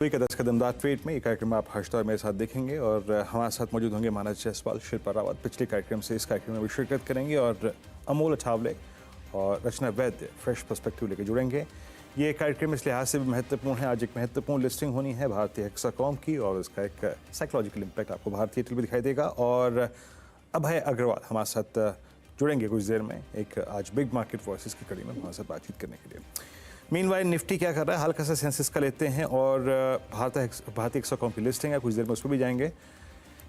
का 10 कदमदार ट्रेड में ये कार्यक्रम आप हर्षता मेरे साथ देखेंगे और हमारे साथ मौजूद होंगे मानस जायसवाल, शिल्पा रावत पिछले कार्यक्रम से इस कार्यक्रम में भी शिरकत करेंगे और अमोल अठावले और रचना वैद्य फ्रेश पर्सपेक्टिव लेकर जुड़ेंगे। ये कार्यक्रम इस लिहाज से भी महत्वपूर्ण है, आज एक महत्वपूर्ण लिस्टिंग होनी है भारतीय हेक्साकॉम की और इसका एक साइकोलॉजिकल इम्पैक्ट आपको भारतीय टेल में दिखाई देगा। और अभय अग्रवाल हमारे साथ जुड़ेंगे कुछ देर में एक आज बिग मार्केट वॉइसेस की कड़ी में हमारे साथ बातचीत करने के लिए। मीनवाइल निफ्टी क्या कर रहा है, हल्का सा सेंसेस का लेते हैं और भारतीय हेक्साकॉम की लिस्टिंग है, कुछ देर में उस पर भी जाएंगे।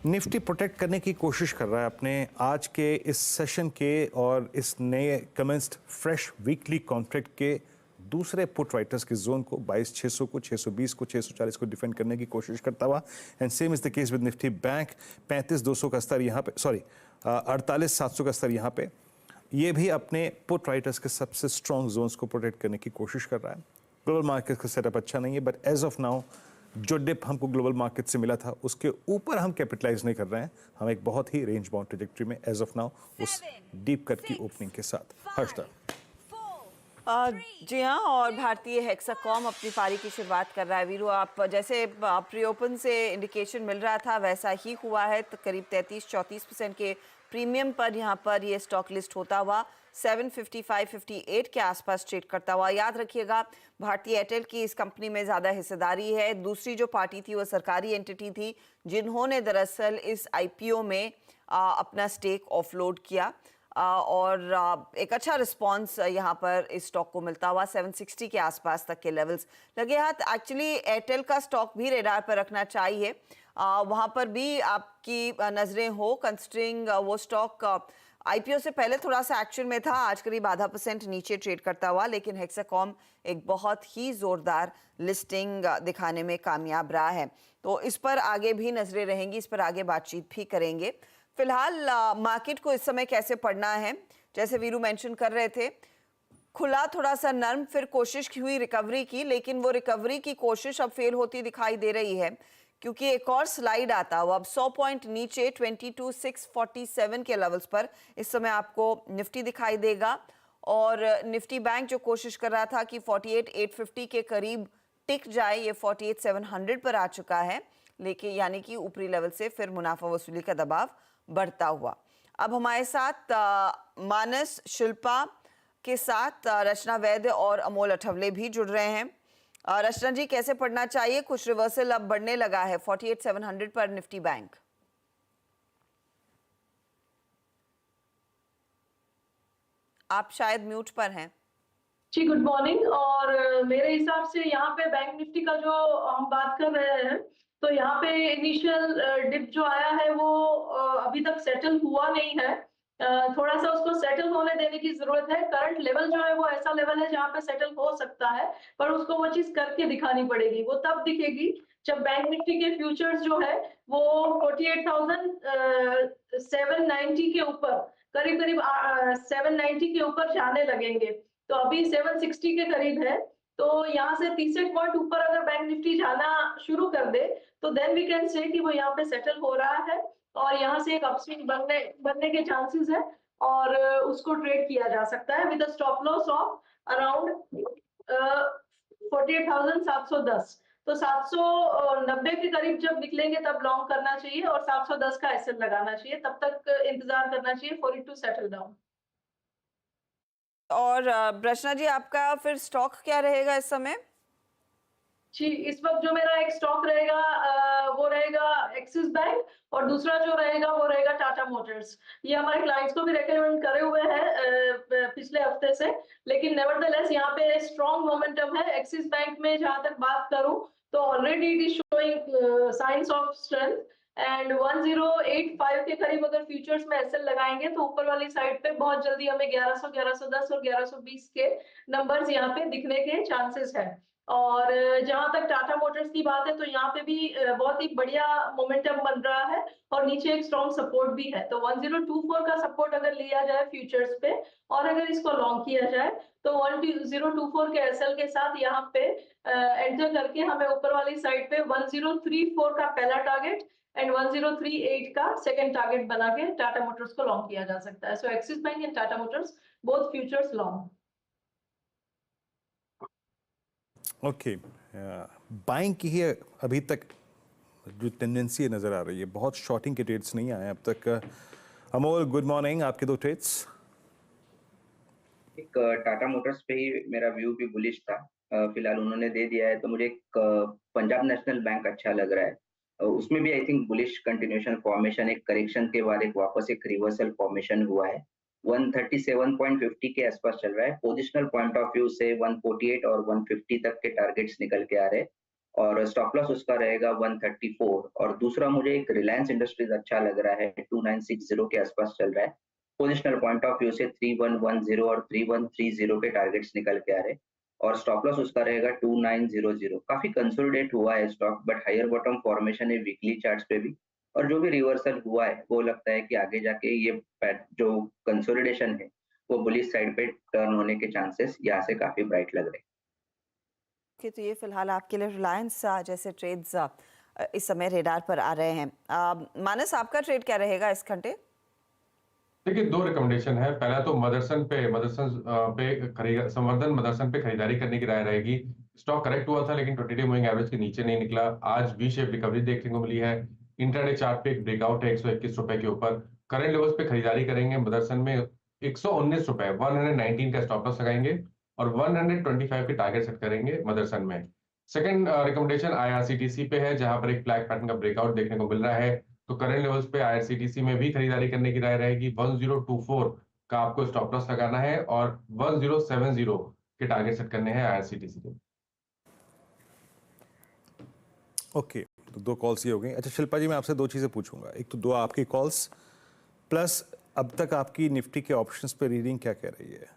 निफ्टी प्रोटेक्ट करने की कोशिश कर रहा है अपने आज के इस सेशन के और इस नए कमेंस्ड फ्रेश वीकली कॉन्ट्रैक्ट के दूसरे पुट राइटर्स के जोन को 22,600 को 620 को 640 को डिफेंड करने की कोशिश करता हुआ। And same is the case with Nifty bank 35,200 का स्तर यहाँ पे 48,700 का स्तर यहाँ पे। ये भी अपने पुट राइटर्स के सबसे स्ट्रॉन्ग जोन्स को प्रोटेक्ट करने की कोशिश कर रहा है। ग्लोबल मार्केट का सेटअप अच्छा नहीं है, बट एज ऑफ नाउ जो डिप हमको ग्लोबल मार्केट से मिला था उसके ऊपर हम कैपिटलाइज नहीं कर रहे हैं। हम एक बहुत ही रेंज बाउंड ट्रैजेक्टरी में एज ऑफ नाउ उस डीप कट की ओपनिंग के साथ। हर्षदा जी हाँ, और भारतीय हेक्साकॉम अपनी पारी की शुरुआत कर रहा है। वीरू, आप जैसे प्री ओपन से इंडिकेशन मिल रहा था वैसा ही हुआ है, तो करीब 33-34% के प्रीमियम पर यहाँ पर ये स्टॉक लिस्ट होता हुआ 755-58 के आसपास ट्रेड करता हुआ। याद रखिएगा, भारतीय एयरटेल की इस कंपनी में ज़्यादा हिस्सेदारी है। दूसरी जो पार्टी थी वो सरकारी एंटिटी थी जिन्होंने दरअसल इस आईपीओ में अपना स्टेक ऑफलोड किया और एक अच्छा रिस्पांस यहाँ पर इस स्टॉक को मिलता हुआ 760 के आसपास तक के लेवल्स लगे हाथ। एक्चुअली एयरटेल का स्टॉक भी रेडार पर रखना चाहिए, वहाँ पर भी आपकी नज़रें हो, कंसिडरिंग वो स्टॉक आईपीओ से पहले थोड़ा सा एक्शन में था, आज करीब ½ % नीचे ट्रेड करता हुआ, लेकिन हेक्साकॉम एक बहुत ही ज़ोरदार लिस्टिंग दिखाने में कामयाब रहा है। तो इस पर आगे भी नज़रें रहेंगी, इस पर आगे बातचीत भी करेंगे। फिलहाल मार्केट को इस समय कैसे पढ़ना है, जैसे वीरू मेंशन कर रहे थे, खुला थोड़ा सा नर्म, फिर कोशिश हुई रिकवरी की, लेकिन वो रिकवरी की कोशिश अब फेल होती दिखाई दे रही है क्योंकि एक और स्लाइड आता हुआ अब 100 पॉइंट नीचे 22,647 के लेवल्स पर इस समय आपको निफ्टी दिखाई देगा। और निफ्टी बैंक जो कोशिश कर रहा था कि 48,850 के करीब टिक जाए, ये 48,700 पर आ चुका है, लेकिन यानी कि ऊपरी लेवल से फिर मुनाफा वसूली का दबाव बढ़ता हुआ। अब हमारे साथ मानस, शिल्पा के साथ रचना वैद्य और अमोल अठावले भी जुड़ रहे हैं। रचना जी, कैसे पढ़ना चाहिए? कुछ रिवर्सल अब बढ़ने लगा है 48,700 पर निफ्टी बैंक। आप शायद म्यूट पर हैं। जी, गुड मॉर्निंग। और मेरे हिसाब से यहाँ पे बैंक निफ्टी का जो हम बात कर रहे हैं, तो यहाँ पे इनिशियल डिप जो आया है वो अभी तक सेटल हुआ नहीं है। थोड़ा सा उसको सेटल होने देने की जरूरत है। करंट लेवल जो है वो ऐसा लेवल है जहाँ पे सेटल हो सकता है, पर उसको वो चीज करके दिखानी पड़ेगी। वो तब दिखेगी जब बैंक निफ्टी के फ्यूचर्स जो है वो 48,790 के ऊपर, करीब करीब 790 के ऊपर जाने लगेंगे। तो अभी 760 के करीब है, तो यहाँ से 30 पॉइंट ऊपर अगर बैंक निफ्टी जाना शुरू कर दे तो देन वी कैन से कि वो यहाँ पे सेटल हो रहा है और यहाँ से एक अपस्विंग बनने के चांसेस है और उसको ट्रेड किया जा सकता है with stop loss of around 48,710। तो 790 के करीब जब निकलेंगे तब लॉन्ग करना चाहिए और 710 का एसएल लगाना चाहिए, तब तक इंतजार करना चाहिए for it to settle down. और रचना जी, आपका फिर स्टॉक क्या रहेगा इस समय? जी, इस वक्त जो मेरा एक स्टॉक रहेगा वो रहेगा एक्सिस बैंक और दूसरा जो रहेगा वो रहेगा टाटा मोटर्स। ये हमारे क्लाइंट्स को भी रेकमेंड करे हुए हैं पिछले हफ्ते से, लेकिन नेवरदलेस यहाँ पे स्ट्रॉन्ग मोमेंटम है। एक्सिस बैंक में जहां तक बात करूं तो already it is showing science of strength and 1085 के करीब अगर फ्यूचर्स में एसएल लगाएंगे तो ऊपर वाली साइड पे बहुत जल्दी हमें 1100, 1110 और 1120 के नंबर्स यहाँ पे दिखने के चांसेस है। और जहां तक टाटा मोटर्स की बात है तो यहाँ पे भी बहुत ही बढ़िया मोमेंटम बन रहा है और नीचे एक स्ट्रॉन्ग सपोर्ट भी है। तो 1024 का सपोर्ट अगर लिया जाए फ्यूचर्स पे और अगर इसको लॉन्ग किया जाए तो 1024 के एसएल के साथ यहाँ पे एंटर करके हमें ऊपर वाली साइड पे 1034 का पहला टारगेट एंड 1038 का सेकंड टारगेट बना के टाटा मोटर्स को लॉन्ग किया जा सकता है। So Axis bank and Tata Motors both futures long. Okay, buying की ही अभी तक जो टेंडेंसी नज़र आ रही है, बहुत शॉर्टिंग के ट्रेड्स नहीं आए अब तक। अमोल, गुड मॉर्निंग, आपके दो ट्रेड्स। एक टाटा मोटर्स पे ही मेरा व्यू भी बुलिश था। फिलहाल उन्होंने दे दिया है तो मुझे एक पंजाब नेशनल बैंक अच्छा लग रहा है। उसमें भी I think bullish continuation formation, एक करेक्शन के बाद एक वापस एक रिवर्सल फॉर्मेशन हुआ है। 137.50 के आसपास चल रहा है। पोजिशनल पॉइंट ऑफ व्यू से 148 और 150 तक के टारगेट्स निकल के आ रहे हैं और स्टॉप लॉस उसका रहेगा 134। और दूसरा मुझे एक रिलायंस इंडस्ट्रीज अच्छा लग रहा है, 2960 के आसपास चल रहा है। पोजिशनल पॉइंट ऑफ व्यू से 3110 और 3130 के टारगेट्स निकल के आ रहे और स्टॉप लॉस उसका रहेगा 2900। काफी कंसोलिडेट हुआ है stock, but higher bottom formation है वीकली चार्ट्स पे भी। और जो भी रिवर्सल हुआ है वो लगता है कि आगे जाके ये जो कंसोलिडेशन है वो बुलिश साइड पे टर्न होने के चांसेस यहाँ से काफी ब्राइट लग रहे हैं। कि तो ये फिलहाल आपके लिए रिलायंस जैसे ट्रेड्स इस समय रेडार पर आ रहे हैं। मानस, आपका ट्रेड क्या रहेगा इस घंटे? देखिए, दो रिकमेंडेशन है। पहला तो मदरसन पे संवर्धन मदरसन पे खरीदारी करने की राय रहेगी। स्टॉक करेक्ट हुआ था लेकिन 20 डे मूविंग एवरेज के नीचे नहीं निकला। आज वी शेप रिकवरी देखने को मिली है। इंट्राडे चार्ट पे एक ब्रेकआउट है 121 रुपए के ऊपर। करंट लेवल्स पे खरीदारी करेंगे मदरसन में 119 रुपए 119 का स्टॉप लॉस लगाएंगे और 125 के टारगेट सेट करेंगे मदरसन में। सेकंड रिकमेंडेशन आईआरसीटीसी पे है, जहां पर एक फ्लैग पैटर्न का ब्रेकआउट देखने को मिल रहा है। तो करंट लेवल्स पे आईआरसीटीसी में भी खरीदारी करने की राय रहेगी। 1024 का आपको स्टॉप लॉस लगाना है और 1070 के टारगेट सेट करने हैं आईआरसीटीसी के। ओके, तो दो कॉल्स ये हो गई। अच्छा शिल्पा जी, मैं आपसे दो चीज़ें पूछूंगा। एक तो दो आपकी कॉल्स प्लस अब तक आपकी निफ्टी के ऑप्शंस पे रीडिंग क्या कह रही है।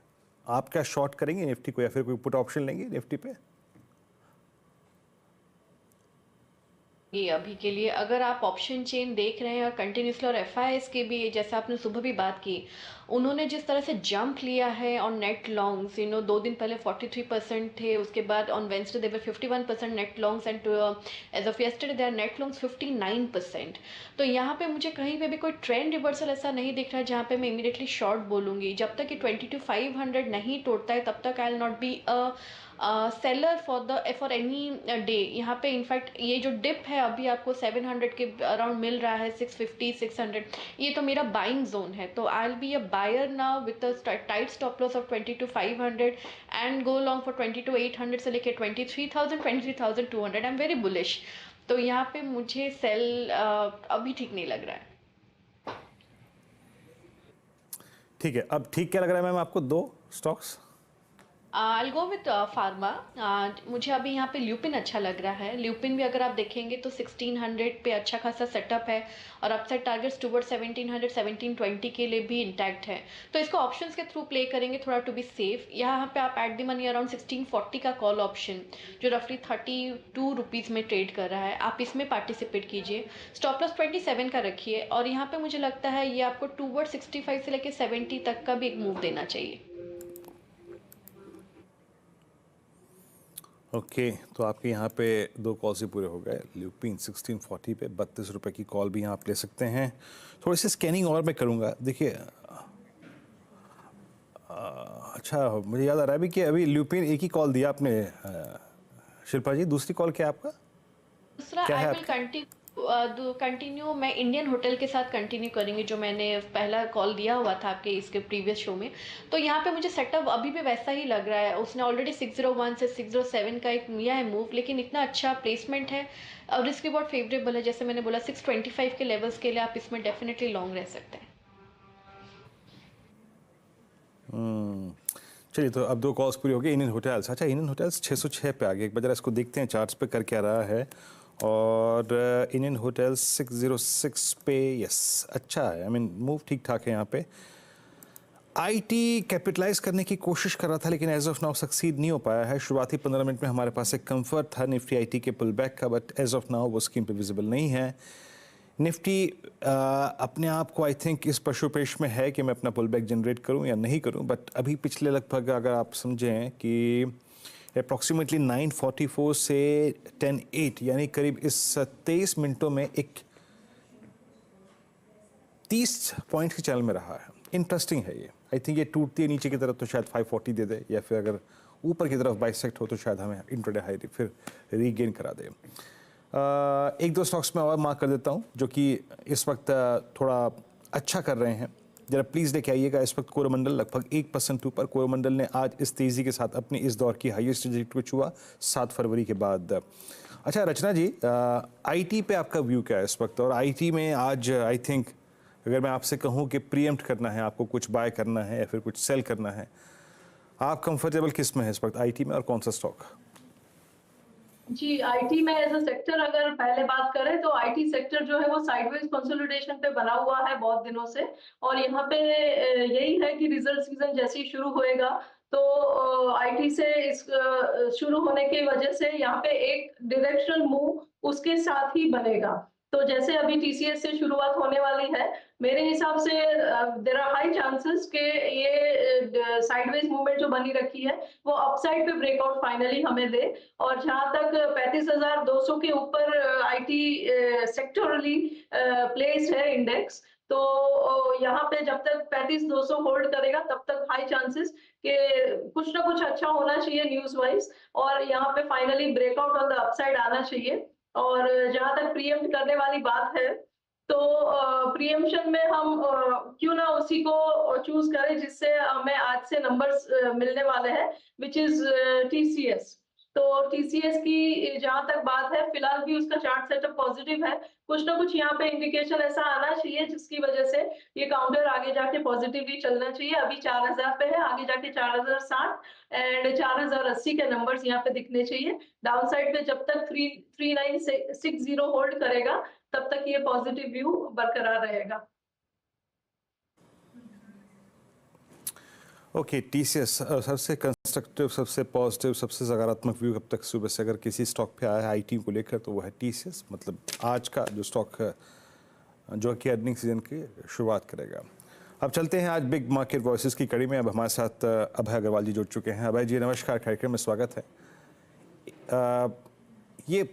आप क्या शॉर्ट करेंगे निफ्टी को या फिर कोई पुट ऑप्शन लेंगे निफ्टी पे? ये अभी के लिए अगर आप ऑप्शन चेन देख रहे हैं और कंटिन्यूसली और एफआईएस के भी, जैसे आपने सुबह भी बात की, उन्होंने जिस तरह से जंप लिया है ऑन नेट लॉन्ग्स, 2 दिन पहले 43% थे, उसके बाद on Wednesday they were 51% net longs and as of yesterday they are net longs 59%। तो यहाँ पे मुझे कहीं पे भी कोई ट्रेंड रिवर्सल ऐसा नहीं दिख रहा है जहाँ पे मैं इमीडिएटली शॉर्ट बोलूँगी। जब तक कि 22,500 नहीं तोड़ता है तब तक I will not be a seller for any day. यहाँ पे इनफैक्ट ये जो डिप है अभी आपको 700 के अराउंड मिल रहा है, 650 600, ये तो मेरा बाइंग जोन है। तो I will be a buyer now with a tight stop loss of 22,500 and go long for 22,800 से लेके 23,000 23,200। I am very bullish. तो यहाँ पे मुझे सेल अभी ठीक नहीं लग रहा है। ठीक है, अब ठीक क्या लग रहा है मैम आपको दो stocks? I'll go with pharma. मुझे अभी यहाँ पे ल्यूपिन अच्छा लग रहा है। ल्यूपिन भी अगर आप देखेंगे तो 1600 पे अच्छा खासा सेटअप है और अपसाइड टारगेट्स टुवर्ड 1700 1720 के लिए भी इंटैक्ट है। तो इसको ऑप्शंस के थ्रू प्ले करेंगे थोड़ा टू बी सेफ। यहाँ पे आप एट द मनी अराउंड 1640 का कॉल ऑप्शन जो रफली 32 रुपीज़ में ट्रेड कर रहा है, आप इसमें पार्टिसिपेट कीजिए। स्टॉप लॉस 27 का रखिए और यहाँ पे मुझे लगता है ये आपको टूवर्ड 65 से लेके 70 तक का भी एक मूव देना चाहिए। ओके, तो आपके यहाँ पे दो कॉल्स ही पूरे हो गए। ल्यूपिन 1640 पे 32 रुपये की कॉल भी यहाँ आप ले सकते हैं। थोड़ी सी स्कैनिंग और मैं करूँगा। देखिए अच्छा, मुझे याद आ रहा है अभी कि अभी ल्यूपिन एक ही कॉल दिया आपने शिल्पा जी, दूसरी कॉल क्या है आपका? दूसरा क्या है आई विल कंटिन्यू मैं इंडियन होटल के साथ कंटिन्यू करेंगे, जो मैंने पहला कॉल दिया हुआ था आपके इसके प्रीवियस शो में। तो यहाँ पे मुझे सेटअप अभी भी वैसा ही लग रहा है। उसने ऑलरेडी 601 से 607 का एक लिया है मूव, लेकिन इतना अच्छा प्लेसमेंट है और रिस्क रिवॉर्ड फेवरेबल है। जैसे मैंने बोला 625 के लेवल्स के लिए आप इसमें डेफिनेटली लॉन्ग रह सकते हैं। चलिए, तो अब दो कॉल्स पूरी हो गई। इंडियन होटल्स, अच्छा इंडियन होटल्स 606 पे आ गए। एक बार जरा इसको देखते हैं चार्ट्स पे कर क्या रहा है। और इंडियन होटल्स 606 पे, यस अच्छा है, आई मीन मूव ठीक ठाक है यहाँ पे। आईटी कैपिटलाइज करने की कोशिश कर रहा था लेकिन एज ऑफ नाउ सक्सीड नहीं हो पाया है। शुरुआती 15 मिनट में हमारे पास एक कंफर्ट था निफ्टी आईटी के पुल बैक का, बट एज ऑफ नाउ वो स्क्रीन पे विजिबल नहीं है। निफ्टी अपने आप को आई थिंक इस पशुपेश में है कि मैं अपना पुल बैक जनरेट करूं या नहीं करूं, बट अभी पिछले लगभग अगर आप समझें कि अप्रॉक्सीमेटली 944 से 108 यानी करीब इस 23 मिनटों में एक 30 पॉइंट के चैनल में रहा है। इंटरेस्टिंग है ये। आई थिंक ये टूटती है नीचे की तरफ तो शायद 540 दे दे, या फिर अगर ऊपर की तरफ बाइसेक्ट हो तो शायद हमें इंट्राडे हाई फिर रीगेन करा दे। एक दो स्टॉक्स में और मार्क कर देता हूँ जो कि इस वक्त थोड़ा अच्छा कर रहे हैं, जरा प्लीज़ लेके आइएगा। इस वक्त कोरोमंडल लगभग 1% ऊपर। कोरोमंडल ने आज इस तेज़ी के साथ अपनी इस दौर की हाईएस्ट ट्रैजेक्टरी को छुआ 7 फरवरी के बाद। अच्छा रचना जी, आईटी पे आपका व्यू क्या है इस वक्त? और आईटी में आज आई थिंक अगर मैं आपसे कहूँ कि प्रीएम्प्ट करना है, आपको कुछ बाय करना है या फिर कुछ सेल करना है, आप कंफर्टेबल किस में है इस वक्त, आईटी में और कौन सा स्टॉक? जी, आईटी में एज़ अ सेक्टर अगर पहले बात करें तो आईटी सेक्टर जो है वो साइडवेज कंसोलिडेशन पे बना हुआ है बहुत दिनों से। और यहाँ पे यही है कि रिजल्ट सीजन जैसे ही शुरू होएगा तो आईटी से शुरू होने की वजह से यहाँ पे एक डायरेक्शनल मूव उसके साथ ही बनेगा। तो जैसे अभी टीसीएस से शुरुआत होने वाली है, मेरे हिसाब से देयर आर हाई चांसेस कि ये साइडवेज मूवमेंट जो बनी रखी है वो अपसाइड पे ब्रेकआउट फाइनली हमें दे। और जहां तक 35,200 के ऊपर आईटी सेक्टरली प्लेस है इंडेक्स, तो यहाँ पे जब तक 35,200 होल्ड करेगा तब तक हाई चांसेस कि कुछ ना कुछ अच्छा होना चाहिए न्यूज वाइज, और यहाँ पे finally breakout on the upside आना चाहिए। और जहां तक प्रीएम्प्ट करने वाली बात है तो प्रीएम्पशन में हम क्यों ना उसी को चूज करें जिससे हमें आज से नंबर्स मिलने वाले हैं, विच इज टीसीएस। तो टीसीएस की जहां तक बात है फिलहाल भी उसका चार्ट सेटअप पॉजिटिव है। कुछ ना कुछ यहाँ पे इंडिकेशन ऐसा आना चाहिए जिसकी वजह से ये काउंटर आगे जाके पॉजिटिवली चलना चाहिए। अभी 4000 पे है, आगे जाके 4060 एंड 4080 के नंबर्स यहाँ पे दिखने चाहिए। डाउन साइड पे जब तक 3960 होल्ड करेगा तब तक ये पॉजिटिव व्यू बरकरार रहेगा। ओके, टीसीएस सबसे कंस्ट्रक्टिव, सबसे पॉजिटिव, सबसे सकारात्मक व्यू अब तक सुबह से अगर किसी स्टॉक पे आया है आईटी को लेकर तो वो है टीसीएस। मतलब आज का जो स्टॉक है जो कि अर्निंग सीजन की शुरुआत करेगा। अब चलते हैं आज बिग मार्केट वॉइसेस की कड़ी में। अब हमारे साथ अभय अग्रवाल जी जुड़ चुके हैं। अभय जी नमस्कार, कार्यक्रम में स्वागत है। ये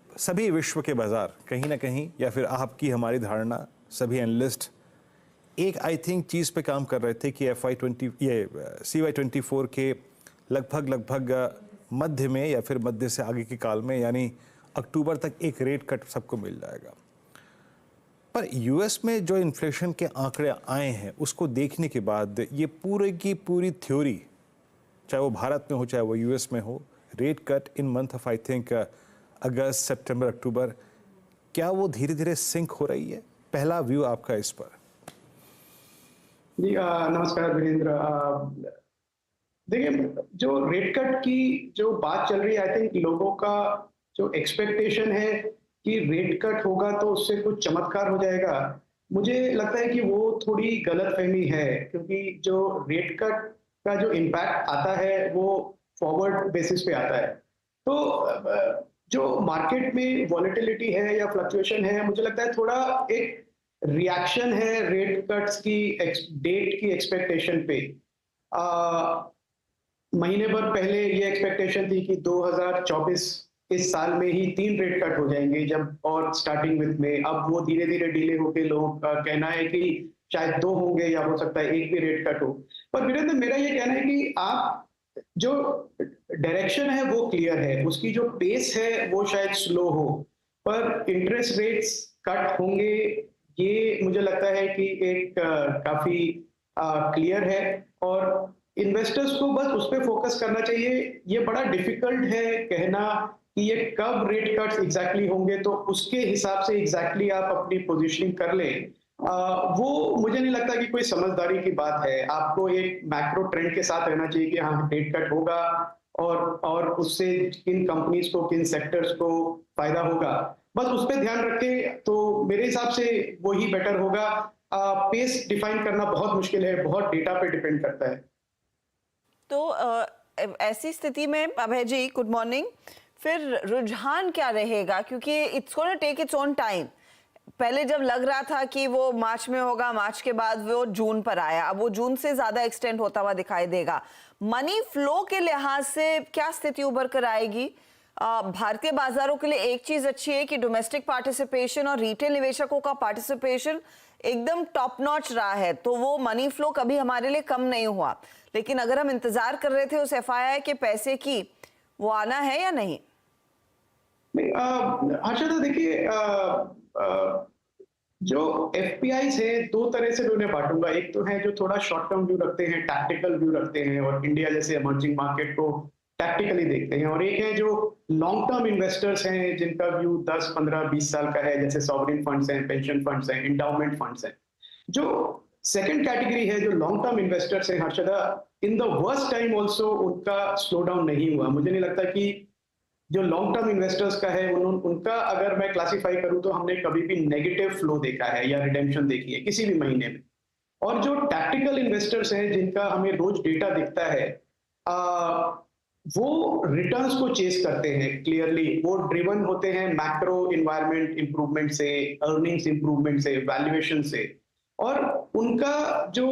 सभी विश्व के बाजार कहीं ना कहीं या फिर आपकी हमारी धारणा सभी एनालिस्ट एक आई थिंक चीज़ पे काम कर रहे थे कि CY24 के लगभग मध्य में या फिर मध्य से आगे के काल में यानी अक्टूबर तक एक रेट कट सबको मिल जाएगा। पर यूएस में जो इन्फ्लेशन के आंकड़े आए हैं उसको देखने के बाद ये पूरी की पूरी थ्योरी, चाहे वो भारत में हो चाहे वो यूएस में हो, rate cut in month of I think August, सितंबर, अक्टूबर, क्या वो धीरे धीरे सिंक हो रही है? पहला व्यू आपका इस पर। जी नमस्कार वीरेंद्र। देखिए, जो रेट कट की जो बात चल रही है, आई थिंक लोगों का जो एक्सपेक्टेशन है कि रेट कट होगा तो उससे कुछ चमत्कार हो जाएगा, मुझे लगता है कि वो थोड़ी गलतफहमी है। क्योंकि जो रेट कट का जो इम्पैक्ट आता है वो फॉरवर्ड बेसिस पे आता है। तो जो मार्केट में वॉलेटिलिटी है या फ्लक्चुएशन है, मुझे लगता है थोड़ा एक रिएक्शन है रेट कट्स की डेट की एक्सपेक्टेशन पे। महीने भर पहले ये एक्सपेक्टेशन थी कि 2024 इस साल में ही 3 रेट कट हो जाएंगे जब, और स्टार्टिंग विद में। अब वो धीरे धीरे डिले होके लोगों का कहना है कि शायद 2 होंगे या हो सकता है 1 भी रेट कट हो। पर वीरेंद्र, मेरा ये कहना है कि आप जो डायरेक्शन है वो क्लियर है, उसकी जो पेस है वो शायद स्लो हो, पर इंटरेस्ट रेट्स कट होंगे ये मुझे लगता है कि एक काफी क्लियर है। और इन्वेस्टर्स को बस उस पर फोकस करना चाहिए। ये बड़ा डिफिकल्ट है कहना कि ये कब रेट कट्स एग्जैक्टली होंगे, तो उसके हिसाब से एग्जैक्टली आप अपनी पोजीशनिंग कर लें। वो मुझे नहीं लगता कि कोई समझदारी की बात है। आपको एक मैक्रो ट्रेंड के साथ रहना चाहिए कि हाँ रेट कट होगा और उससे किन कंपनीज को, किन सेक्टर्स को फायदा होगा, बस उस पर ध्यान रखें तो मेरे हिसाब से वही बेटर होगा। पेस डिफाइन करना बहुत मुश्किल है, बहुत डेटा पे डिपेंड करता है। तो ऐसी स्थिति में अभय जी गुड मॉर्निंग, फिर रुझान क्या रहेगा? क्योंकि it's gonna take its own time. पहले जब लग रहा था कि वो मार्च में होगा, मार्च के बाद वो जून पर आया, अब वो जून से ज्यादा एक्सटेंड होता हुआ दिखाई देगा। मनी फ्लो के लिहाज से क्या स्थिति उभर कर आएगी? भारतीय बाजारों के लिए एक चीज अच्छी है कि डोमेस्टिक पार्टिसिपेशन और रिटेल निवेशकों का पार्टिसिपेशन एकदम टॉप नॉच रहा है, तो वो मनी फ्लो कभी हमारे लिए कम नहीं हुआ। लेकिन अगर हम इंतजार कर रहे थे उस एफआईआई के पैसे की, वो आना है या नहीं? हर्षदा देखिए, जो एफपीआई है दो तरह से मैं उन्हें बांटूंगा। एक तो है जो थोड़ा शॉर्ट टर्म व्यू रखते हैं, टैक्टिकल व्यू रखते हैं और इंडिया जैसे इमर्जिंग मार्केट को टैक्टिकली देखते हैं, और एक है जो लॉन्ग टर्म इन्वेस्टर्स हैं जिनका व्यू 10, 15, 20 साल का है, जैसे सॉवरेन फंड्स हैं, पेंशन फंड्स हैं, इंडाउमेंट फंड्स हैं। जो सेकंड कैटेगरी है जो लॉन्ग टर्म इन्वेस्टर्स हैं, Harshada, in the worst time also उनका स्लो डाउन नहीं हुआ। मुझे नहीं लगता कि जो लॉन्ग टर्म इन्वेस्टर्स का है उनका अगर मैं क्लासिफाई करूं तो हमने कभी भी नेगेटिव फ्लो देखा है या रिडेम्पशन देखी है किसी भी महीने में। और जो टैक्टिकल इन्वेस्टर्स हैं जिनका हमें रोज डेटा दिखता है, वो रिटर्न्स को चेस करते हैं क्लियरली। वो ड्रिवन होते हैं मैक्रो इन्वायरमेंट इंप्रूवमेंट से, अर्निंग्स इंप्रूवमेंट से, वैल्यूएशन से, और उनका जो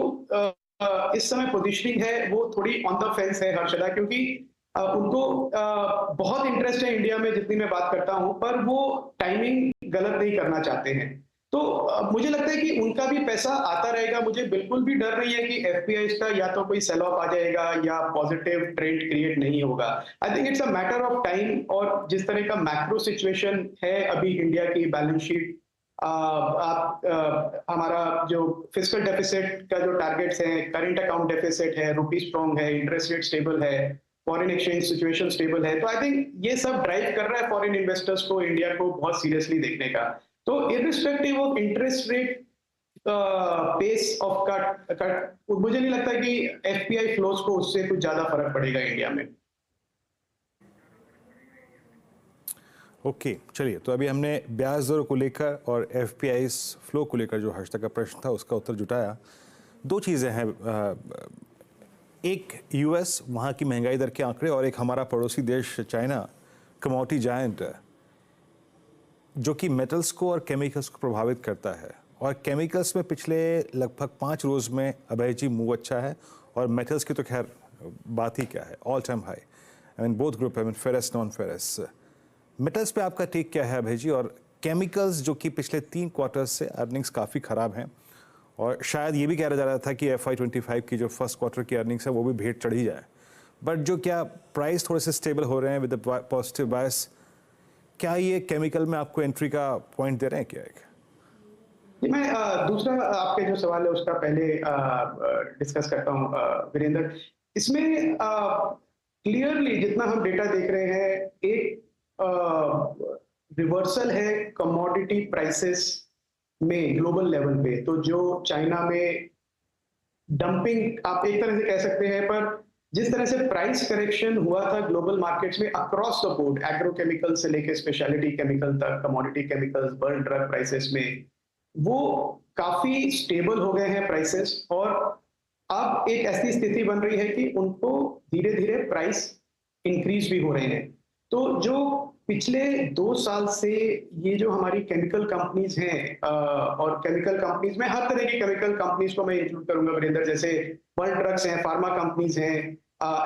इस समय पोजीशनिंग है वो थोड़ी ऑन द फेंस है हर्षदा, क्योंकि उनको बहुत इंटरेस्ट है इंडिया में जितनी मैं बात करता हूं, पर वो टाइमिंग गलत नहीं करना चाहते हैं। तो मुझे लगता है कि उनका भी पैसा आता रहेगा। मुझे बिल्कुल भी डर नहीं है कि एफपीआई का या तो कोई सेल ऑफ आ जाएगा या पॉजिटिव ट्रेंड क्रिएट नहीं होगा। I think it's a matter of time. और जिस तरह का मैक्रो सिचुएशन है अभी इंडिया की बैलेंस शीट, हमारा जो फिस्कल डेफिसिट का जो टारगेट्स है, करेंट अकाउंट डेफिसिट है, रुपी स्ट्रॉन्ग है, इंटरेस्ट रेट स्टेबल है, फॉरेन एक्सचेंज सिचुएशन स्टेबल है, तो आई थिंक ये सब ड्राइव कर रहा है फॉरेन इन्वेस्टर्स को इंडिया को बहुत सीरियसली देखने का। तो irrespective of interest rate pace of cut मुझे नहीं लगता कि एफपीआई फ्लोज को उससे कुछ ज्यादा फर्क पड़ेगा इंडिया में। ओके, चलिए, तो अभी हमने ब्याज दरों को लेकर और एफपीआई फ्लो को लेकर जो हर्षदा का प्रश्न था उसका उत्तर जुटाया। दो चीज़ें हैं, एक यूएस वहाँ की महंगाई दर के आंकड़े और एक हमारा पड़ोसी देश चाइना, कमोडिटी जायंट, जो कि मेटल्स को और केमिकल्स को प्रभावित करता है। और केमिकल्स में पिछले लगभग 5 रोज़ में अभय जी मूव अच्छा है, और मेटल्स की तो खैर बात ही क्या है, all time high. I mean both group, I mean ferrous non ferrous. Metals पे आपका टेक क्या है अभय जी? और केमिकल्स जो कि पिछले 3 क्वार्टर्स से अर्निंग्स काफ़ी ख़राब हैं, और शायद ये भी कहा जा रहा था कि FY25 की जो फर्स्ट क्वार्टर की अर्निंग्स है वो भी भेंट चढ़ी जाए, बट जो क्या प्राइस थोड़े से स्टेबल हो रहे हैं विद पॉजिटिव बायस, क्या ये केमिकल में आपको एंट्री का पॉइंट दे रहे हैं क्या? मैं दूसरा आपके जो सवाल है उसका पहले डिस्कस करता हूँ वीरेंद्र। इसमें क्लियरली जितना हम डेटा देख रहे हैं, एक रिवर्सल है कमोडिटी प्राइसेस में ग्लोबल लेवल पे। तो जो चाइना में डंपिंग आप एक तरह से कह सकते हैं, पर जिस तरह से प्राइस करेक्शन हुआ था ग्लोबल मार्केट्स में अक्रॉस द बोर्ड, एग्रोकेमिकल से लेके स्पेशलिटी केमिकल तक, commodity chemicals, burn drug prices में, वो काफी स्टेबल हो गए हैं प्राइसेस। और अब एक ऐसी स्थिति बन रही है कि उनको धीरे धीरे प्राइस इंक्रीज भी हो रहे हैं। तो जो पिछले 2 साल से ये जो हमारी केमिकल कंपनीज हैं, और केमिकल कंपनीज में हर तरह की केमिकल कंपनीज को मैं इंक्लूड करूंगा वीरेंद्र, जैसे बर्न ड्रग्स हैं, फार्मा कंपनीज हैं,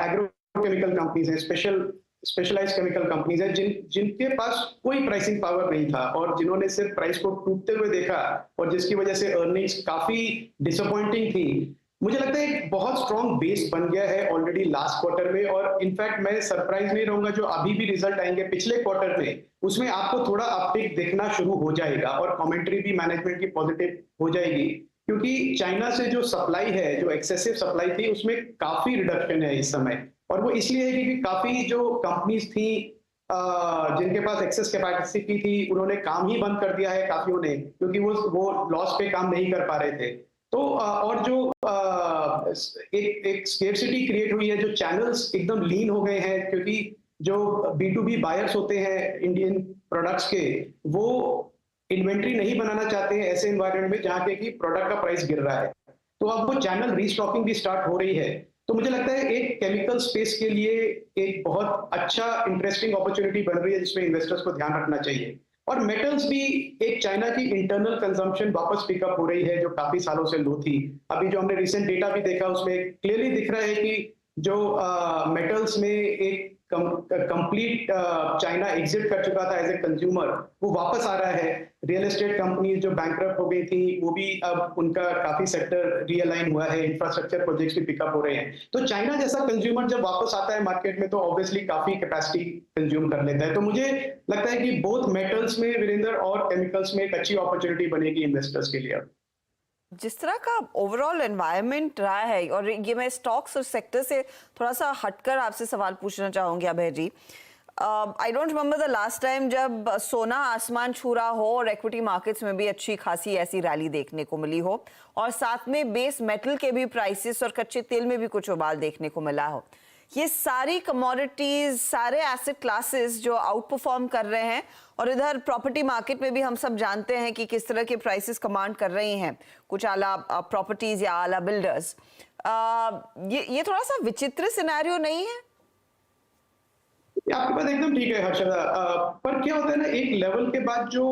एग्रो केमिकल कंपनीज हैं, स्पेशलाइज्ड केमिकल कंपनीज हैं, जिनके पास कोई प्राइसिंग पावर नहीं था और जिन्होंने सिर्फ प्राइस को टूटते हुए देखा, और जिसकी वजह से अर्निंग्स काफी डिसअपॉइंटिंग थी। मुझे लगता है एक बहुत स्ट्रॉन्ग बेस बन गया है ऑलरेडी लास्ट क्वार्टर में, और इनफैक्ट मैं सरप्राइज नहीं रहूंगा जो अभी भी रिजल्ट आएंगे पिछले क्वार्टर में, उसमें आपको थोड़ा अपटिक दिखना शुरू हो जाएगा और कमेंट्री भी मैनेजमेंट की पॉजिटिव हो जाएगी, क्योंकि चाइना से जो सप्लाई है, जो एक्सेसिव सप्लाई थी, उसमें काफी रिडक्शन है इस समय। और वो इसलिए है क्योंकि काफी जो कंपनीज थी जिनके पास एक्सेस कैपेसिटी थी, उन्होंने काम ही बंद कर दिया है काफियों ने, क्योंकि वो लॉस पे काम नहीं कर पा रहे थे। तो और जो एक स्केर्सिटी क्रिएट हुई है, जो चैनल्स एकदम लीन हो गए हैं, क्योंकि जो B2B बायर्स होते हैं इंडियन प्रोडक्ट्स के, वो इन्वेंट्री नहीं बनाना चाहते हैं ऐसे एनवायरनमेंट में जहाँ के कि प्रोडक्ट का प्राइस गिर रहा है। तो अब वो चैनल रीस्टॉकिंग भी स्टार्ट हो रही है। तो मुझे लगता है एक केमिकल स्पेस के लिए एक बहुत अच्छा इंटरेस्टिंग अपॉर्चुनिटी बन रही है, जिसमें इन्वेस्टर्स को ध्यान रखना चाहिए। और मेटल्स भी, एक चाइना की इंटरनल कंजम्पशन वापस पिकअप हो रही है जो काफी सालों से लो थी। अभी जो हमने रिसेंट डेटा भी देखा उसमें क्लियरली दिख रहा है कि जो मेटल्स में एक कंप्लीट चाइना एग्जिट कर चुका था एज ए कंज्यूमर, वो वापस आ रहा है। रियल एस्टेट कंपनीज जो बैंकरप्ट हो गई थी वो भी अब उनका काफी सेक्टर रीअलाइन हुआ है, इंफ्रास्ट्रक्चर प्रोजेक्ट्स भी पिकअप हो रहे हैं। तो चाइना जैसा कंज्यूमर जब वापस आता है मार्केट में तो ऑब्वियसली काफी कैपेसिटी कंज्यूम कर लेता है। तो मुझे लगता है कि बोथ मेटल्स में वीरेंद्र और केमिकल्स में एक अच्छी अपॉर्चुनिटी बनेगी इन्वेस्टर्स के लिए। जिस तरह का ओवरऑल एनवायरनमेंट रहा है, और ये मैं स्टॉक्स और सेक्टर से थोड़ा सा हटकर आपसे सवाल पूछना चाहूंगी Abhay ji. I don't remember the last time जब सोना आसमान छू रहा हो और इक्विटी मार्केट्स में भी अच्छी खासी ऐसी रैली देखने को मिली हो, और साथ में बेस मेटल के भी प्राइसेस और कच्चे तेल में भी कुछ उबाल देखने को मिला हो। ये सारी कमोडिटीज, सारे एसेट क्लासेस जो आउट परफॉर्म कर रहे हैं, और इधर प्रॉपर्टी मार्केट में भी हम सब जानते हैं कि किस तरह के प्राइसेस कमांड कर रही हैं कुछ आला प्रॉपर्टीज या आला बिल्डर्स। ये थोड़ा सा विचित्र सिनेरियो नहीं है? आपकी बात एकदम ठीक है हर्षदा, पर क्या होता है ना, एक लेवल के बाद जो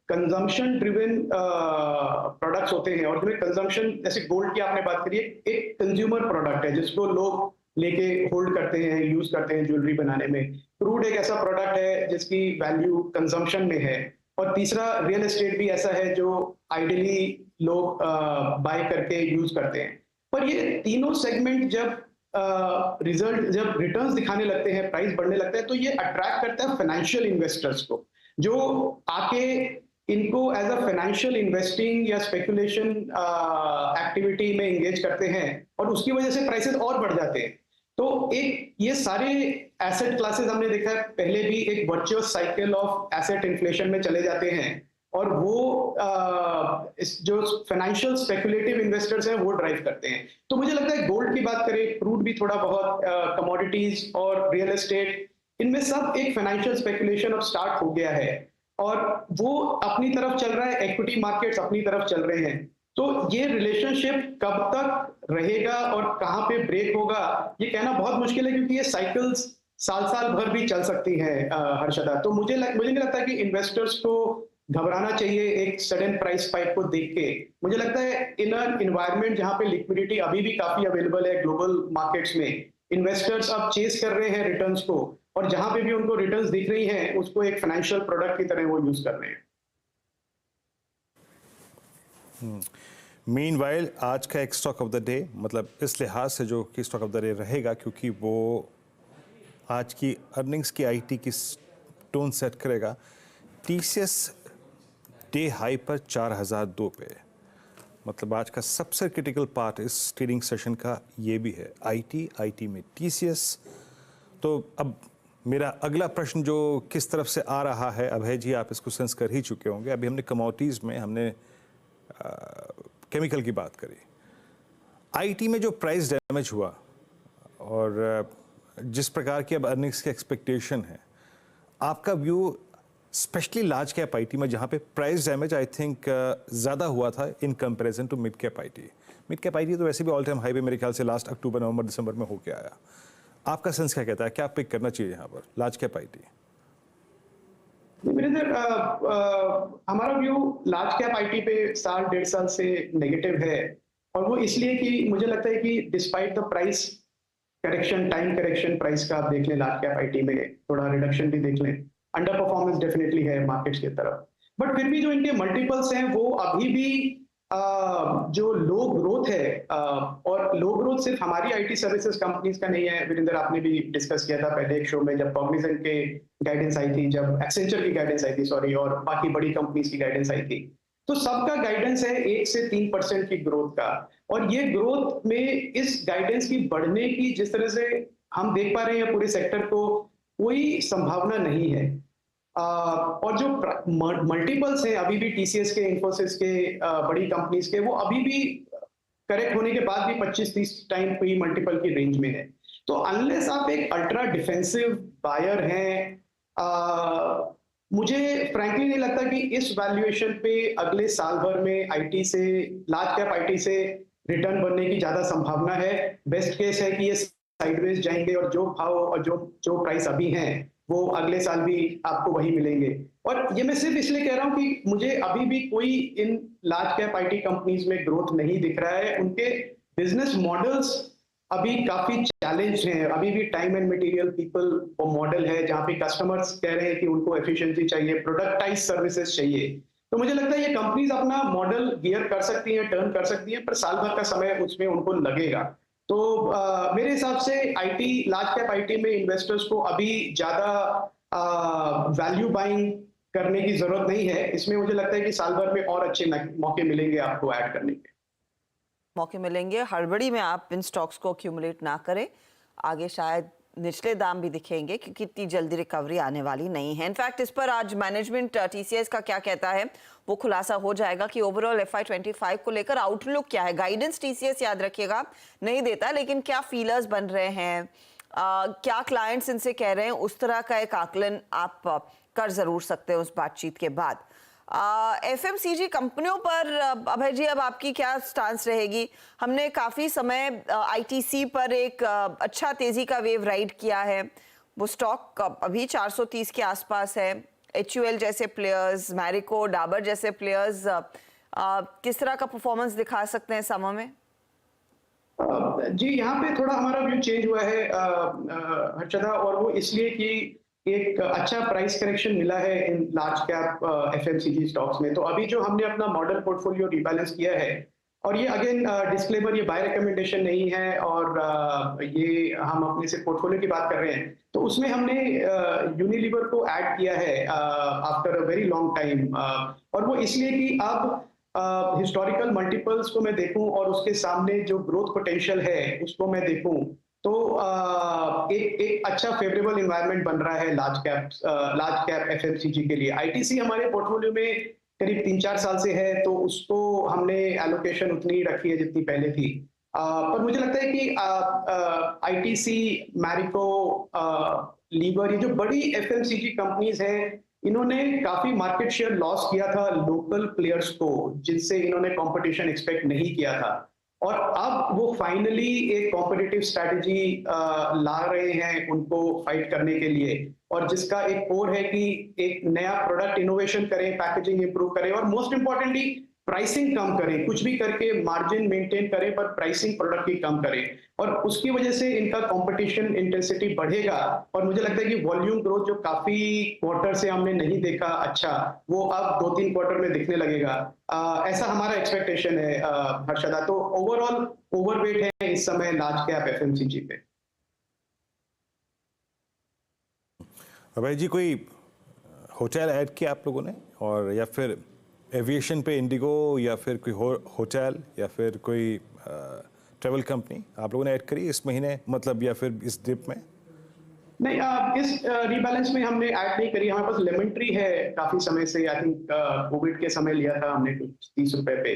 कंजम्पशन ड्रिवन प्रोडक्ट्स होते हैं, और जिसमें कंजम्पशन, जैसे गोल्ड की आपने बात करी, एक कंज्यूमर प्रोडक्ट है जिसको लोग लेके होल्ड करते हैं, यूज करते हैं ज्वेलरी बनाने में। क्रूड एक ऐसा प्रोडक्ट है जिसकी वैल्यू कंजम्पशन में है, और तीसरा रियल एस्टेट भी ऐसा है जो आइडियली लोग बाय करके यूज करते हैं। पर ये तीनों सेगमेंट जब जब रिटर्न्स दिखाने लगते हैं, प्राइस बढ़ने लगता है, तो ये अट्रैक्ट करता है फाइनेंशियल इन्वेस्टर्स को, जो आके इनको एज अ फाइनेंशियल इन्वेस्टिंग या स्पेकुलेशन एक्टिविटी में एंगेज करते हैं, और उसकी वजह से प्राइसेस और बढ़ जाते हैं। तो एक ये सारे एसेट क्लासेस हमने देखा है पहले भी एक virtuous cycle of asset inflation में चले जाते हैं, और वो जो फाइनेंशियल स्पेकुलेटिव इन्वेस्टर्स हैं वो ड्राइव करते हैं। तो मुझे लगता है गोल्ड की बात करें, क्रूड भी थोड़ा बहुत, कमोडिटीज और रियल एस्टेट, इनमें सब एक फाइनेंशियल स्पेकुलेशन अब स्टार्ट हो गया है, और वो अपनी तरफ चल रहा है, इक्विटी मार्केट्स अपनी तरफ चल रहे हैं। तो ये रिलेशनशिप कब तक रहेगा और कहाँ पे ब्रेक होगा ये कहना बहुत मुश्किल है, क्योंकि ये साइकिल्स साल भर भी चल सकती हैं हर्षदा। तो मुझे नहीं लगता कि इन्वेस्टर्स को घबराना चाहिए एक सडन प्राइस स्पाइक को देख के। मुझे लगता है इन एन एनवायरनमेंट जहाँ पे लिक्विडिटी अभी भी काफी अवेलेबल है ग्लोबल मार्केट्स में, इन्वेस्टर्स अब चेस कर रहे हैं रिटर्न्स को, और जहां पे भी उनको रिटर्न्स दिख रही हैं उसको एक फाइनेंशियल प्रोडक्ट की तरह वो यूज कर रहे हैं। मीनवाइल आज का एक स्टॉक ऑफ द डे, मतलब इस लिहाज से जो कि स्टॉक ऑफ द डे रहेगा, क्योंकि वो आज की अर्निंग्स की आईटी की टोन सेट करेगा। टीसीएस डे हाई पर 4002 पे, मतलब आज का सबसे क्रिटिकल पार्ट इस ट्रेडिंग सेशन का ये भी है, आईटी में टीसीएस। तो अब मेरा अगला प्रश्न जो किस तरफ से आ रहा है, अभय जी आप इसको सेंस कर ही चुके होंगे। अभी हमने कमोडिटीज़ में हमने केमिकल की बात करी, आईटी में जो प्राइस डैमेज हुआ और जिस प्रकार की अब अर्निंग्स की एक्सपेक्टेशन है, आपका view specially large cap IT में जहाँ पे प्राइस डैमेज आई थिंक ज़्यादा हुआ था in comparison to mid cap IT. Mid cap IT तो वैसे भी ऑल टाइम हाई पे मेरे ख्याल से लास्ट अक्टूबर नवंबर दिसंबर में होके आया। आपका सेंस क्या कहता है, क्या पिक करना चाहिए यहाँ पर लार्ज कैप आईटी? हमारा व्यू लार्ज कैप आईटी पे साल 1.5 साल से नेगेटिव है, और वो इसलिए कि मुझे लगता है कि despite the price correction, time correction price का आप देख लें, लार्ज कैप आईटी में थोड़ा रिडक्शन भी देख लें, अंडर परफॉर्मेंस डेफिनेटली है मार्केट्स की तरफ, बट फिर भी जो इनके मल्टीपल्स हैं वो अभी भी जो लो ग्रोथ है, और लो ग्रोथ सिर्फ हमारी आईटी सर्विसेज कंपनीज का नहीं है वीरेंद्र, आपने भी डिस्कस किया था पहले एक शो में जब कॉग्निजेंट के गाइडेंस आई थी, जब एक्सेंचर की गाइडेंस आई थी, सॉरी, और बाकी बड़ी कंपनीज की गाइडेंस आई थी, तो सबका गाइडेंस है 1 से 3% की ग्रोथ का। और ये ग्रोथ में इस गाइडेंस की बढ़ने की जिस तरह से हम देख पा रहे हैं पूरे सेक्टर को, कोई संभावना नहीं है। और जो मल्टीपल्स हैं अभी भी टीसीएस के, इन्फोसिस के, बड़ी कंपनीज के, वो अभी भी करेक्ट होने के बाद भी 25-30 टाइम पी मल्टीपल की रेंज में है। तो अनलेस आप एक अल्ट्रा डिफेंसिव बायर हैं, मुझे फ्रैंकली नहीं लगता कि इस वैल्यूएशन पे अगले साल भर में आईटी से, लार्ज कैप आईटी से रिटर्न बनने की ज्यादा संभावना है। बेस्ट केस है कि ये साइडवेज जाएंगे और जो भाव और जो प्राइस अभी हैं वो अगले साल भी आपको वही मिलेंगे। और ये मैं सिर्फ इसलिए कह रहा हूं कि मुझे अभी भी कोई in large cap IT companies में ग्रोथ नहीं दिख रहा है, उनके बिजनेस मॉडल्स अभी काफी चैलेंज हैं, अभी भी टाइम एंड मटेरियल पीपल वो मॉडल है जहाँ पे कस्टमर्स कह रहे हैं कि उनको एफिशिएंसी चाहिए, प्रोडक्टाइज सर्विसेज चाहिए। तो मुझे लगता है ये कंपनीज अपना मॉडल गियर कर सकती हैं, टर्न कर सकती हैं, पर साल भर का समय उसमें उनको लगेगा। तो मेरे हिसाब से आईटी, लार्ज कैप आईटी में इन्वेस्टर्स को अभी ज्यादा वैल्यू बाइंग करने की जरूरत नहीं है। इसमें मुझे लगता है कि साल भर में और अच्छे मौके मिलेंगे आपको ऐड करने के। मौके मिलेंगे, हड़बड़ी में आप इन स्टॉक्स को एक्यूमुलेट ना करें, आगे शायद निचले दाम भी दिखेंगे क्योंकि इतनी जल्दी रिकवरी आने वाली नहीं है। इनफैक्ट इस पर आज मैनेजमेंट टीसीएस का क्या कहता है वो खुलासा हो जाएगा कि ओवरऑल FY25 को लेकर आउटलुक क्या है। गाइडेंस टीसीएस याद रखिएगा नहीं देता, लेकिन क्या फीलर्स बन रहे हैं, क्या क्लाइंट्स इनसे कह रहे हैं, उस तरह का एक आकलन आप कर जरूर सकते हैं उस बातचीत के बाद। एफएमसीजी कंपनियों पर अभय जी अब आपकी क्या स्टांस रहेगी? हमने काफ़ी समय आईटीसी पर एक अच्छा तेज़ी का वेव राइड किया है, वो स्टॉक अभी 430 के आसपास है। HUL जैसे प्लेयर्स, मैरिको, डाबर जैसे प्लेयर्स किस तरह का परफॉर्मेंस दिखा सकते हैं समय में? जी, यहाँ पे थोड़ा हमारा व्यू चेंज हुआ है हर्षदा, और वो इसलिए कि एक अच्छा प्राइस करेक्शन मिला है in large cap FMCG stocks में। तो अभी जो हमने अपना मॉडल पोर्टफोलियो रिबैलेंस किया है, और ये अगेन डिस्क्लेमर, ये बाय रिकमेंडेशन नहीं है, और ये हम अपने से पोर्टफोलियो की बात कर रहे हैं, तो उसमें हमने यूनिलीवर को ऐड किया है after a very long time, और वो इसलिए कि अब हिस्टोरिकल मल्टीपल्स को मैं देखूं और उसके सामने जो ग्रोथ पोटेंशियल है उसको मैं देखूं, तो एक अच्छा फेवरेबल एनवायरनमेंट बन रहा है लार्ज कैप एफएमसीजी के लिए। आईटीसी हमारे पोर्टफोलियो में करीब 3-4 साल से है, तो उसको हमने एलोकेशन उतनी ही रखी है जितनी पहले थी। पर मुझे लगता है कि आईटीसी, मैरिको, लीवर, ये जो बड़ी एफएमसीजी कंपनीज हैं, इन्होंने काफी मार्केट शेयर लॉस किया था लोकल प्लेयर्स को, जिनसे इन्होंने कंपटीशन एक्सपेक्ट नहीं किया था, और अब वो फाइनली एक कॉम्पिटिटिव स्ट्रैटेजी ला रहे हैं उनको फाइट करने के लिए, और जिसका एक कोर है कि एक नया प्रोडक्ट इनोवेशन करें, पैकेजिंग इंप्रूव करें, और मोस्ट इंपॉर्टेंटली प्राइसिंग कम करें। कुछ भी करके मार्जिन मेंटेन करें, पर प्राइसिंग प्रोडक्ट की कम करें, और उसकी वजह से इनका कंपटीशन इंटेंसिटी बढ़ेगा। और मुझे लगता है कि वॉल्यूम ग्रोथ जो काफी क्वार्टर से हमने नहीं देखा अच्छा, वो अब 2-3 क्वार्टर में दिखने लगेगा, ऐसा हमारा एक्सपेक्टेशन है हर्षदा। तो ओवरऑल ओवरवेट है इस समय लार्ज कैप एफएमसीजी पे। अभय जी, कोई होटल ऐड किया आप लोगों ने, और या फिर एविएशन पे इंडिगो, या फिर कोई होटल, या फिर कोई ट्रैवल कंपनी आप लोगों ने ऐड करी इस महीने, मतलब या फिर इस डिप में? नहीं, इस रीबैलेंस में हमने ऐड नहीं करी। हमारे पास लेमन ट्री है काफी समय से, आई थिंक कोविड के समय लिया था हमने कुछ 30 रुपए पे,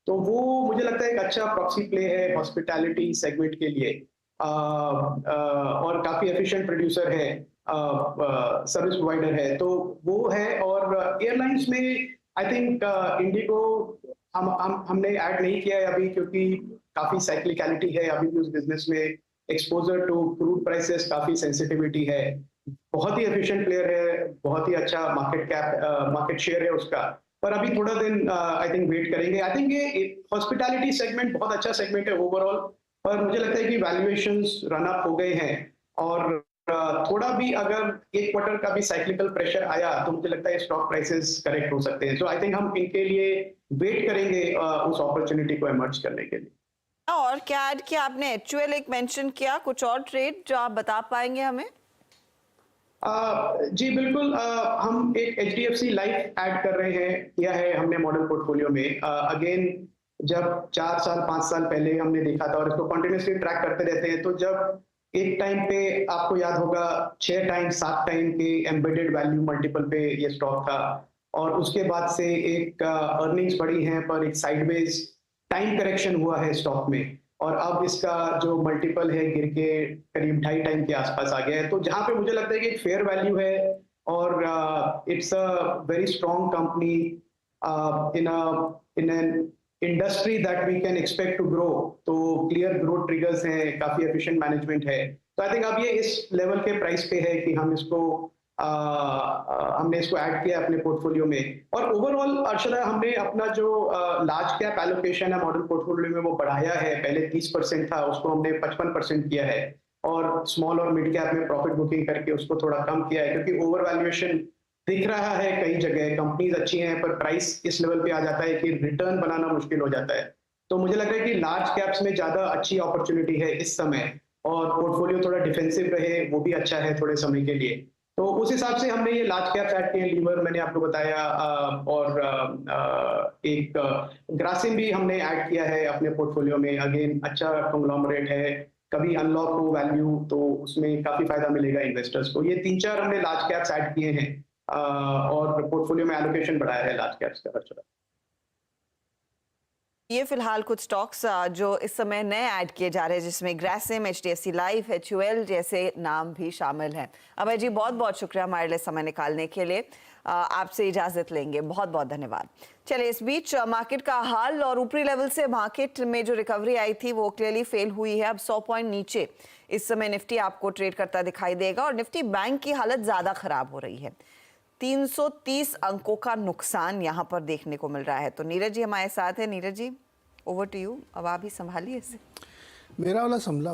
तो वो मुझे लगता है एक अच्छा प्रॉक्सी प्ले है हॉस्पिटैलिटी सेगमेंट के लिए, और काफी एफिशिएंट प्रोड्यूसर है, सर्विस प्रोवाइडर है, तो वो है। और एयरलाइंस में आई थिंक इंडिगो हमने ऐड नहीं किया है अभी, क्योंकि काफी साइक्लिकलिटी है अभी भी उस बिजनेस में, एक्सपोजर टू क्रूड प्राइसेस काफी सेंसिटिविटी है, बहुत ही एफिशिएंट प्लेयर है, बहुत ही अच्छा मार्केट शेयर है उसका, पर अभी थोड़ा दिन आई थिंक वेट करेंगे। आई थिंक ये हॉस्पिटैलिटी सेगमेंट बहुत अच्छा सेगमेंट है ओवरऑल, पर मुझे लगता है कि वैल्यूएशंस रन अप हो गए हैं, और थोड़ा भी अगर एक क्वार्टर का भी साइक्लिकल प्रेशर आया तो मुझे लगता है स्टॉक प्राइसेस करेक्ट हो सकते हैं। सो आई थिंक हम इनके लिए वेट करेंगे उस अपॉर्चुनिटी को इमर्ज करने के लिए। और क्या ऐड किया आपने? HUL एक मेंशन किया, कुछ और ट्रेड जो आप बता पाएंगे हमें? जी बिल्कुल, हम एक HDFC लाइफ ऐड कर रहे हैं, किया है हमने मॉडल पोर्टफोलियो में। अगेन जब 4 साल 5 साल पहले हमने देखा था, और इसको कंटिन्यूसली ट्रैक करते रहते हैं, तो जब एक टाइम पे आपको याद होगा 6 टाइम 7 टाइम के एम्बेडेड वैल्यू मल्टीपल पे ये स्टॉक था, और उसके बाद से एक अर्निंग्स बढ़ी हैं, पर एक साइडवेज टाइम करेक्शन हुआ है स्टॉक में, और अब इसका जो मल्टीपल है गिर के करीब 2.5 टाइम के आसपास आ गया है। तो जहां पे मुझे लगता है कि एक फेयर वैल्यू है, और it's a very strong company in an industry that we can expect to grow, तो क्लियर ग्रोथ ट्रिगर्स हैं, काफी एफिशिएंट मैनेजमेंट है। तो आई थिंक अब ये इस लेवल के प्राइस पे है कि हम इसको हमने इसको ऐड किया अपने पोर्टफोलियो में। और ओवरऑल अर्शदा, हमने अपना जो लार्ज कैप एलोकेशन है मॉडल पोर्टफोलियो में वो बढ़ाया है, पहले 30% था, उसको हमने 55% किया है, और स्मॉल और मिड कैप में प्रॉफिट बुकिंग करके उसको थोड़ा कम किया है, क्योंकि ओवर वैल्यूएशन दिख रहा है कई जगह। कंपनीज अच्छी हैं पर प्राइस इस लेवल पे आ जाता है कि रिटर्न बनाना मुश्किल हो जाता है। तो मुझे लग रहा है कि लार्ज कैप्स में ज्यादा अच्छी अपॉर्चुनिटी है इस समय, और पोर्टफोलियो थोड़ा डिफेंसिव रहे वो भी अच्छा है थोड़े समय के लिए। तो उस हिसाब से हमने ये लार्ज कैप्स ऐड किए, लीवर मैंने आपको बताया, और एक ग्रासिम भी हमने ऐड किया है अपने पोर्टफोलियो में। अगेन अच्छा कंग्लोमरेट है, कभी अनलॉक हो वैल्यू तो उसमें काफी फायदा मिलेगा इन्वेस्टर्स को। ये 3-4 हमने लार्ज कैप्स ऐड किए हैं और पोर्टफोलियो में एलोकेशन बढ़ाया है लार्ज कैप्स का खर्चा। ये फिलहाल कुछ स्टॉक्स जो इस समय नए ऐड किए जा रहे हैं, जिसमें ग्रासिम, HDFC लाइफ, HUL जैसे नाम भी शामिल हैं। अभय जी बहुत बहुत शुक्रिया हमारे लिए समय निकालने के लिए। आपसे इजाजत लेंगे, बहुत बहुत धन्यवाद। चलिए, इस बीच मार्केट का हाल और ऊपरी लेवल से मार्केट में जो रिकवरी आई थी वो क्लियरली फेल हुई है। अब 100 पॉइंट नीचे इस समय निफ्टी आपको ट्रेड करता दिखाई देगा और निफ्टी बैंक की हालत ज्यादा खराब हो रही है। 330 अंकों का नुकसान यहाँ पर देखने को मिल रहा है। तो नीरज जी हमारे साथ है। Neeraj ji, over to you, अब आप ही संभालिए इसे। मेरा वाला संभला